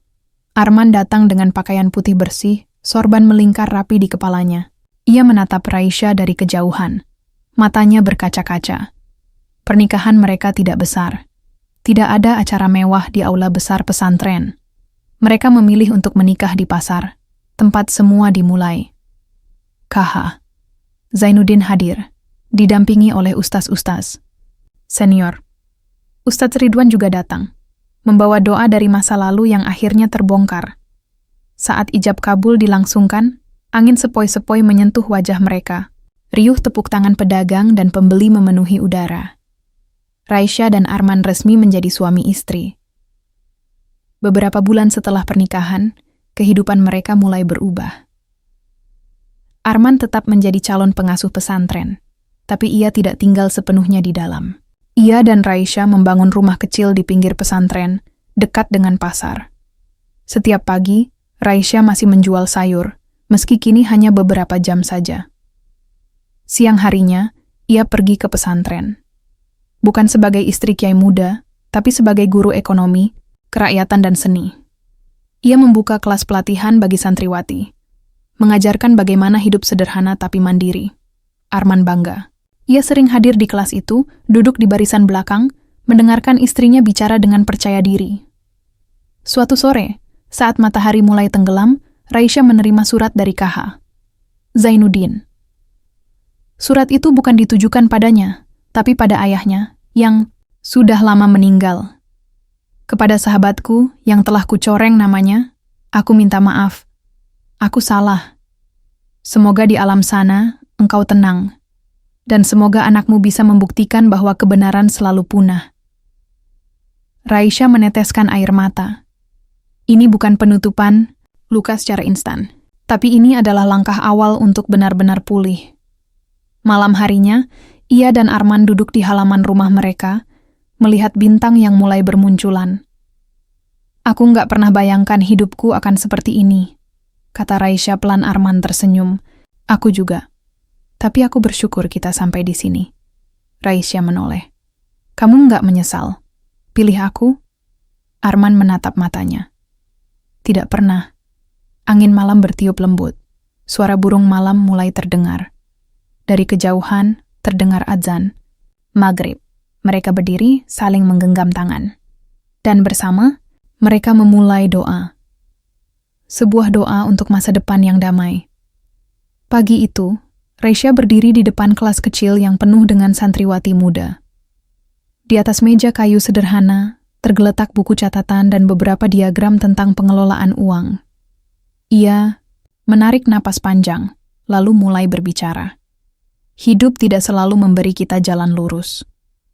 Arman datang dengan pakaian putih bersih, sorban melingkar rapi di kepalanya. Ia menatap Raisya dari kejauhan. Matanya berkaca-kaca. Pernikahan mereka tidak besar. Tidak ada acara mewah di aula besar pesantren. Mereka memilih untuk menikah di pasar, tempat semua dimulai. KH. Zainuddin hadir. didampingi oleh ustaz-ustaz senior. Ustadz Ridwan juga datang, membawa doa dari masa lalu yang akhirnya terbongkar. Saat ijab kabul dilangsungkan, angin sepoi-sepoi menyentuh wajah mereka. Riuh tepuk tangan pedagang dan pembeli memenuhi udara. Raisya dan Arman resmi menjadi suami istri. Beberapa bulan setelah pernikahan, kehidupan mereka mulai berubah. Arman tetap menjadi calon pengasuh pesantren, tapi ia tidak tinggal sepenuhnya di dalam. Ia dan Raisya membangun rumah kecil di pinggir pesantren, dekat dengan pasar. Setiap pagi, Raisya masih menjual sayur, meski kini hanya beberapa jam saja. Siang harinya, ia pergi ke pesantren. Bukan sebagai istri kiai muda, tapi sebagai guru ekonomi, kerakyatan dan seni. Ia membuka kelas pelatihan bagi santriwati, mengajarkan bagaimana hidup sederhana tapi mandiri. Arman bangga. Ia sering hadir di kelas itu, duduk di barisan belakang, mendengarkan istrinya bicara dengan percaya diri. Suatu sore, saat matahari mulai tenggelam, Raisya menerima surat dari KH. Zainuddin. Surat itu bukan ditujukan padanya, tapi pada ayahnya, yang sudah lama meninggal. Kepada sahabatku yang telah kucoreng namanya, aku minta maaf. Aku salah. Semoga di alam sana, engkau tenang. Dan semoga anakmu bisa membuktikan bahwa kebenaran selalu punah. Raisya meneteskan air mata. Ini bukan penutupan luka secara instan, tapi ini adalah langkah awal untuk benar-benar pulih. Malam harinya, ia dan Arman duduk di halaman rumah mereka, melihat bintang yang mulai bermunculan. Aku nggak pernah bayangkan hidupku akan seperti ini, kata Raisya pelan. Arman tersenyum. Aku juga. Tapi aku bersyukur kita sampai di sini. Raisya menoleh. Kamu nggak menyesal? Pilih aku? Arman menatap matanya. Tidak pernah. Angin malam bertiup lembut. Suara burung malam mulai terdengar. Dari kejauhan, terdengar azan. Maghrib. Mereka berdiri, saling menggenggam tangan. Dan bersama, mereka memulai doa. Sebuah doa untuk masa depan yang damai. Pagi itu, Raisya berdiri di depan kelas kecil yang penuh dengan santriwati muda. Di atas meja kayu sederhana, tergeletak buku catatan dan beberapa diagram tentang pengelolaan uang. Ia menarik napas panjang, lalu mulai berbicara. Hidup tidak selalu memberi kita jalan lurus.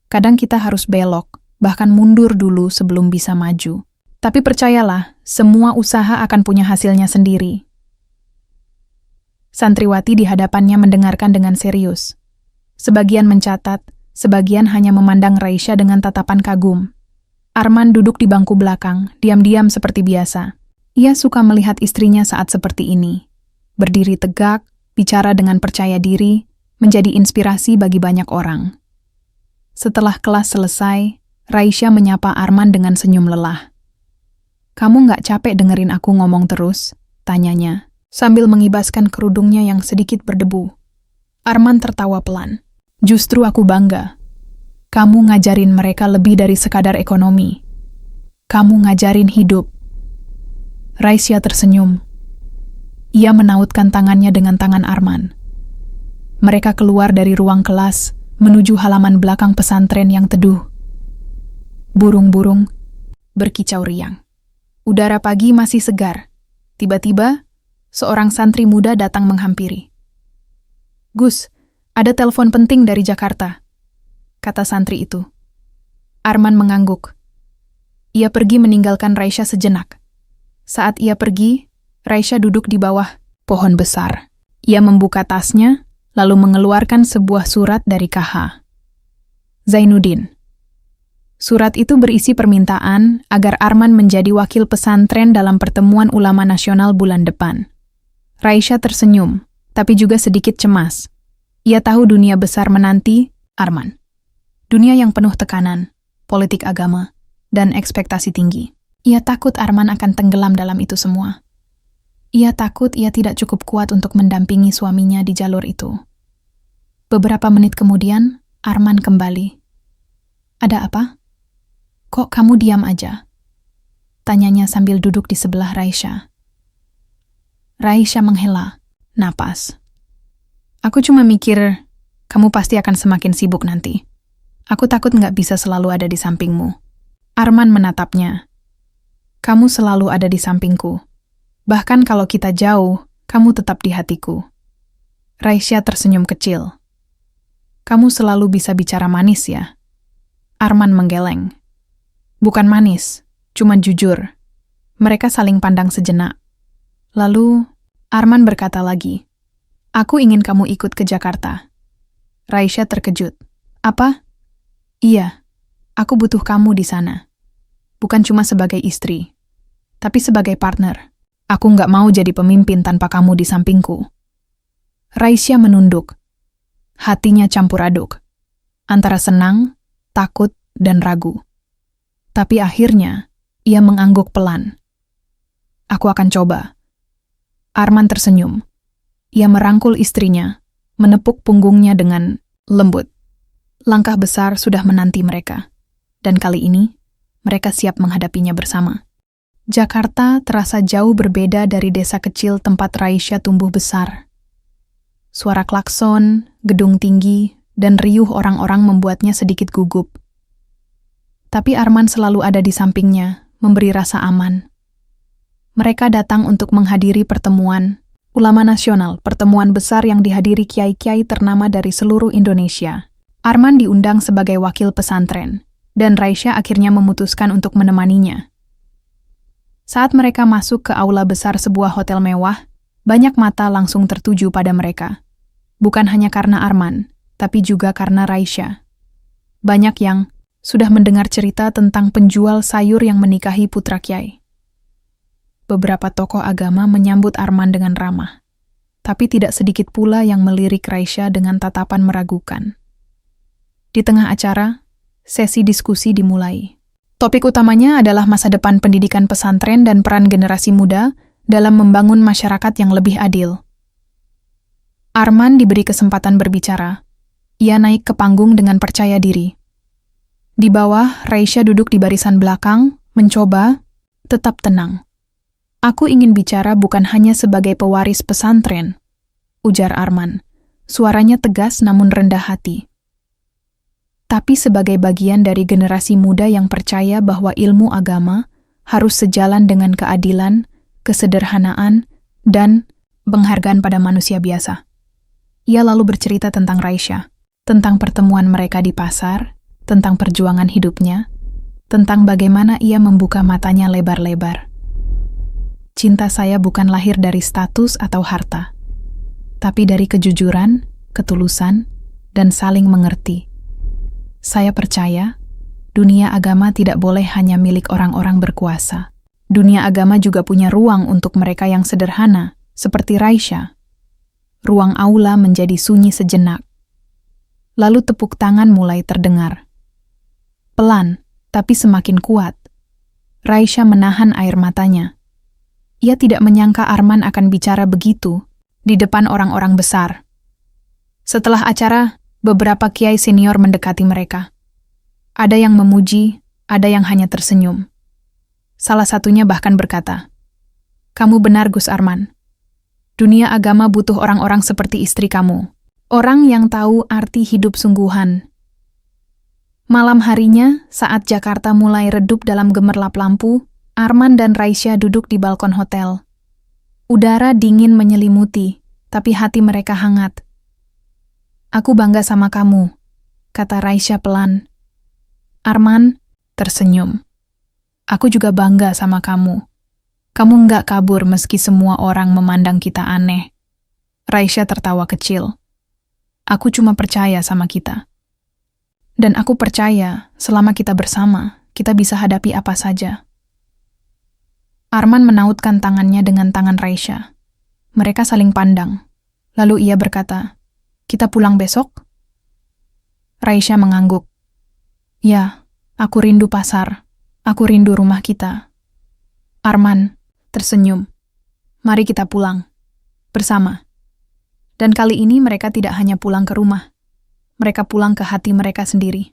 Kadang kita harus belok, bahkan mundur dulu sebelum bisa maju. Tapi percayalah, semua usaha akan punya hasilnya sendiri. Santriwati di hadapannya mendengarkan dengan serius. Sebagian mencatat, sebagian hanya memandang Raisya dengan tatapan kagum. Arman duduk di bangku belakang, diam-diam seperti biasa. Ia suka melihat istrinya saat seperti ini. Berdiri tegak, bicara dengan percaya diri, menjadi inspirasi bagi banyak orang. Setelah kelas selesai, Raisya menyapa Arman dengan senyum lelah. Kamu nggak capek dengerin aku ngomong terus? Tanyanya, sambil mengibaskan kerudungnya yang sedikit berdebu. Arman tertawa pelan. Justru aku bangga. Kamu ngajarin mereka lebih dari sekadar ekonomi. Kamu ngajarin hidup. Raisya tersenyum. Ia menautkan tangannya dengan tangan Arman. Mereka keluar dari ruang kelas, menuju halaman belakang pesantren yang teduh. Burung-burung berkicau riang. Udara pagi masih segar. Tiba-tiba, seorang santri muda datang menghampiri. Gus, ada telepon penting dari Jakarta, kata santri itu. Arman mengangguk. Ia pergi meninggalkan Raisya sejenak. Saat ia pergi, Raisya duduk di bawah pohon besar. Ia membuka tasnya, lalu mengeluarkan sebuah surat dari KH. Zainuddin. Surat itu berisi permintaan agar Arman menjadi wakil pesantren dalam pertemuan ulama nasional bulan depan. Raisya tersenyum, tapi juga sedikit cemas. Ia tahu dunia besar menanti Arman. Dunia yang penuh tekanan, politik agama, dan ekspektasi tinggi. Ia takut Arman akan tenggelam dalam itu semua. Ia takut ia tidak cukup kuat untuk mendampingi suaminya di jalur itu. Beberapa menit kemudian, Arman kembali. Ada apa? Kok kamu diam aja? Tanyanya sambil duduk di sebelah Raisya. Raisya menghela napas. Aku cuma mikir, Kamu pasti akan semakin sibuk nanti. Aku takut nggak bisa selalu ada di sampingmu. Arman menatapnya. Kamu selalu ada di sampingku. Bahkan kalau kita jauh, kamu tetap di hatiku. Raisya tersenyum kecil. Kamu selalu bisa bicara manis ya? Arman menggeleng. Bukan manis, cuman jujur. Mereka saling pandang sejenak. Lalu, Arman berkata lagi, aku ingin kamu ikut ke Jakarta. Raisya terkejut. Apa? Iya, aku butuh kamu di sana. Bukan cuma sebagai istri, tapi sebagai partner. Aku nggak mau jadi pemimpin tanpa kamu di sampingku. Raisya menunduk. Hatinya campur aduk. Antara senang, takut, dan ragu. Tapi akhirnya, ia mengangguk pelan. Aku akan coba. Arman tersenyum. Ia merangkul istrinya, menepuk punggungnya dengan lembut. Langkah besar sudah menanti mereka. Dan kali ini, mereka siap menghadapinya bersama. Jakarta terasa jauh berbeda dari desa kecil tempat Raisya tumbuh besar. Suara klakson, gedung tinggi, dan riuh orang-orang membuatnya sedikit gugup. Tapi Arman selalu ada di sampingnya, memberi rasa aman. Mereka datang untuk menghadiri pertemuan ulama nasional, pertemuan besar yang dihadiri kiai-kiai ternama dari seluruh Indonesia. Arman diundang sebagai wakil pesantren, dan Raisya akhirnya memutuskan untuk menemaninya. Saat mereka masuk ke aula besar sebuah hotel mewah, banyak mata langsung tertuju pada mereka. Bukan hanya karena Arman, tapi juga karena Raisya. Banyak yang sudah mendengar cerita tentang penjual sayur yang menikahi putra kiai. Beberapa tokoh agama menyambut Arman dengan ramah, tapi tidak sedikit pula yang melirik Raisya dengan tatapan meragukan. Di tengah acara, sesi diskusi dimulai. Topik utamanya adalah masa depan pendidikan pesantren dan peran generasi muda dalam membangun masyarakat yang lebih adil. Arman diberi kesempatan berbicara. Ia naik ke panggung dengan percaya diri. Di bawah, Raisya duduk di barisan belakang, mencoba tetap tenang. Aku ingin bicara bukan hanya sebagai pewaris pesantren, ujar Arman. Suaranya tegas namun rendah hati. Tapi sebagai bagian dari generasi muda yang percaya bahwa ilmu agama harus sejalan dengan keadilan, kesederhanaan, dan penghargaan pada manusia biasa. Ia lalu bercerita tentang Raisya, tentang pertemuan mereka di pasar, tentang perjuangan hidupnya, tentang bagaimana ia membuka matanya lebar-lebar. Cinta saya bukan lahir dari status atau harta, tapi dari kejujuran, ketulusan, dan saling mengerti. Saya percaya, dunia agama tidak boleh hanya milik orang-orang berkuasa. Dunia agama juga punya ruang untuk mereka yang sederhana, seperti Raisya. Ruang aula menjadi sunyi sejenak. Lalu tepuk tangan mulai terdengar. Pelan, tapi semakin kuat. Raisya menahan air matanya. Ia tidak menyangka Arman akan bicara begitu di depan orang-orang besar. Setelah acara, beberapa kiai senior mendekati mereka. Ada yang memuji, ada yang hanya tersenyum. Salah satunya bahkan berkata, "Kamu benar, Gus Arman. Dunia agama butuh orang-orang seperti istri kamu. Orang yang tahu arti hidup sungguhan." Malam harinya, saat Jakarta mulai redup dalam gemerlap lampu, Arman dan Raisya duduk di balkon hotel. Udara dingin menyelimuti, tapi hati mereka hangat. "Aku bangga sama kamu," kata Raisya pelan. Arman tersenyum. "Aku juga bangga sama kamu. Kamu nggak kabur meski semua orang memandang kita aneh." Raisya tertawa kecil. "Aku cuma percaya sama kita. Dan aku percaya selama kita bersama, kita bisa hadapi apa saja." Arman menautkan tangannya dengan tangan Raisya. Mereka saling pandang. Lalu ia berkata, "Kita pulang besok?" Raisya mengangguk. "Ya, aku rindu pasar. Aku rindu rumah kita." Arman tersenyum. "Mari kita pulang. Bersama." Dan kali ini mereka tidak hanya pulang ke rumah. Mereka pulang ke hati mereka sendiri.